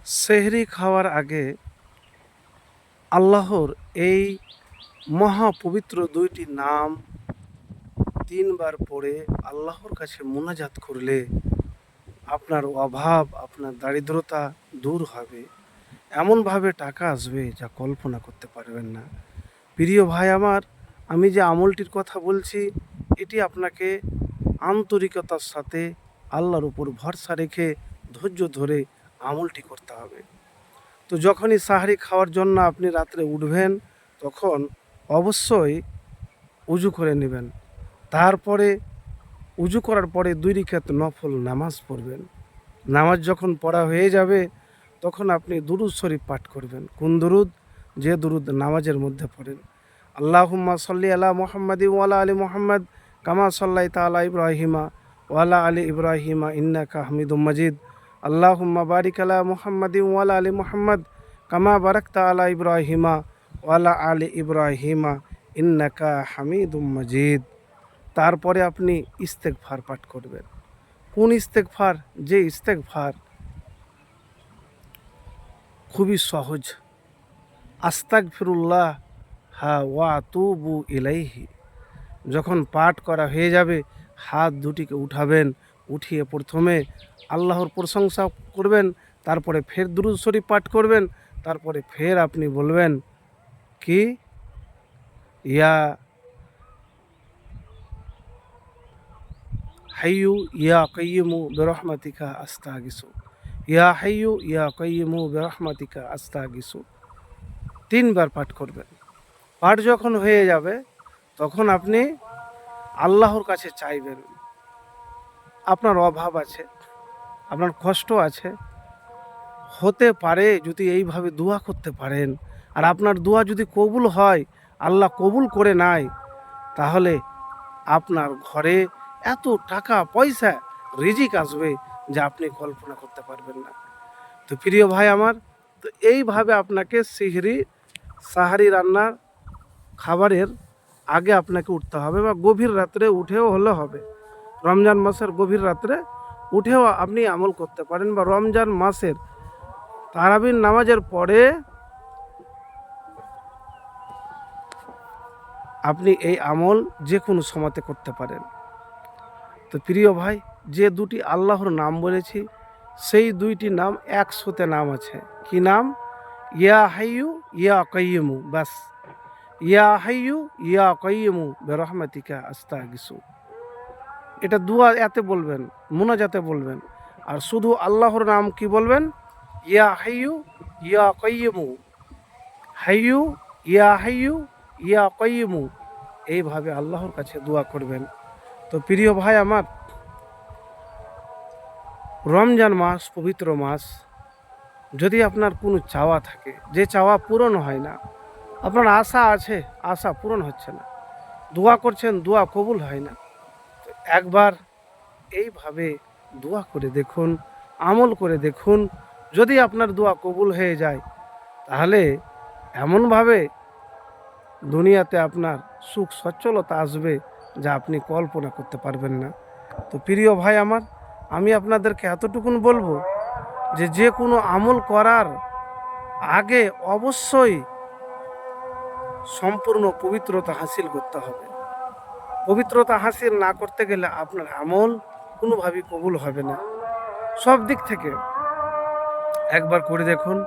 সেহরি খাওয়ার আগে আল্লাহর এই মহাপবিত্র দুইটি নাম তিনবার পড়ে আল্লাহর কাছে মোনাজাত করলে আপনার অভাব, আপনার দারিদ্রতা দূর হবে। এমনভাবে টাকা আসবে যা কল্পনা করতে পারবেন না। প্রিয় ভাই আমার, আমি যে আমলটির কথা বলছি, এটি আপনাকে আন্তরিকতার সাথে আল্লাহর উপর ভরসা রেখে ধৈর্য ধরে আমলটি করতে হবে। তো যখনই সাহারি খাওয়ার জন্য আপনি রাত্রে উঠবেন, তখন অবশ্যই উজু করে নেবেন। তারপরে উজু করার পরে 2 রাকাত নফল নামাজ পড়বেন। নামাজ যখন পড়া হয়ে যাবে, তখন আপনি দুরূদ শরীফ পাঠ করবেন। কোন দুরূদ? যে দুরূদ নামাজের মধ্যে পড়েন। আল্লাহুম্মা সাল্লি আলা মুহাম্মাদি ওয়া আলা আলি মুহাম্মাদ কামা সাল্লাইতা আলা ইব্রাহিমা ওয়া আলা আলি ইব্রাহিমা ইন্নাকা হামিদুম মাজিদ। আল্লাহুম্মা বারিক আলা মুহাম্মাদি ওয়া আলা আলি মুহাম্মাদ কামা বারাকতা আলা ইব্রাহিমা ওয়া আলা আলি ইব্রাহিমা ইন্নাকা হামিদুম মাজিদ। তারপরে আপনি ইস্তেগফার পাঠ করবেন। কোন ইস্তেগফার? যে ইস্তেগফার খুবই সহজ। আস্তাগফিরুল্লাহ ওয়া আতুবু ইলাইহি। যখন পাঠ করা হয়ে যাবে, হাত দুটিকে উঠাবেন, উঠিয়ে প্রথমে আল্লাহর প্রশংসা করবেন, তারপরে ফের দুরূদ শরীফ পাঠ করবেন, তারপরে ফের আপনি বলবেন কি, ইয়া হাইয়ু ইয়া কাইয়্যিমু বিরহমাতিকা আস্তাগিসু, ইয়া হাইয়ু ইয়া কাইয়্যিমু বিরহমাতিকা আস্তাগিসু। 3বার পাঠ করবেন। পাঠ যখন হয়ে যাবে, তখন আপনি আল্লাহর কাছে চাইবেন। আপনার অভাব আছে, আপনার কষ্ট আছে, হতে পারে যদি এইভাবে দোয়া করতে পারেন, আর আপনার দোয়া যদি কবুল হয়, আল্লাহ কবুল করে নেয়, তাহলে আপনার ঘরে এত টাকা পয়সা রিজিক আসবে যা আপনি কল্পনা করতে পারবেন না। তো প্রিয় ভাই আমার, তো এইভাবে আপনাকে সাহারি রান্নার খাবারের আগে আপনাকে উঠতে হবে, বা গভীর রাত্রে উঠেও হলে হবে। রমজান মাসের গভীর রাত্রে উঠেও আপনি আমল করতে পারেন, বা রমজান মাসের তারাবির নামাজের পরে আপনি এই আমল যে কোনো সময়তে করতে পারেন। তো প্রিয় ভাই, যে দুটি আল্লাহর নাম বলেছি, সেই দুইটি নাম 100তে নাম আছে। কি নাম? ইয়া হাইয়ু ইয়া কাইয়্যিমু। বাস, ইয়া হাইয়ু ইয়া কাইয়্যিমু বিরহমাতিকা আস্তাগিসু। এটা দোয়া এতে বলবেন, মুনাজাতে বলবেন। আর শুধু আল্লাহর নাম কি বলবেন? ইয়া হাইয়ু ইয়া কাইয়্যিমু, হাইয়ু ইয়া হাইয়ু ইয়া কাইয়্যিমু। এইভাবে আল্লাহর কাছে দোয়া করবেন। তো প্রিয় ভাই আমার, রমজান মাস পবিত্র মাস। যদি আপনার কোনো চাওয়া থাকে, যে চাওয়া পূরণ হয় না, আপনার আশা আছে, আশা পূরণ হচ্ছে না, দোয়া করছেন, দোয়া কবুল হয় না, তো একবার এইভাবে দোয়া করে দেখুন, আমল করে দেখুন। যদি আপনার দোয়া কবুল হয়ে যায়, তাহলে এমনভাবে দুনিয়াতে আপনার সুখ সচ্ছলতা আসবে যা আপনি কল্পনা করতে পারবেন না। তো প্রিয় ভাই আমার, আমি আপনাদেরকে এতটুকুন বলবো যে যে কোনো আমল করার আগে অবশ্যই সম্পূর্ণ পবিত্রতা হাসিল করতে হবে। পবিত্রতা হাসিল না করতে গেলে আপনার আমল কোনোভাবেই কবুল হবে না। সব দিক থেকে একবার করে দেখুন।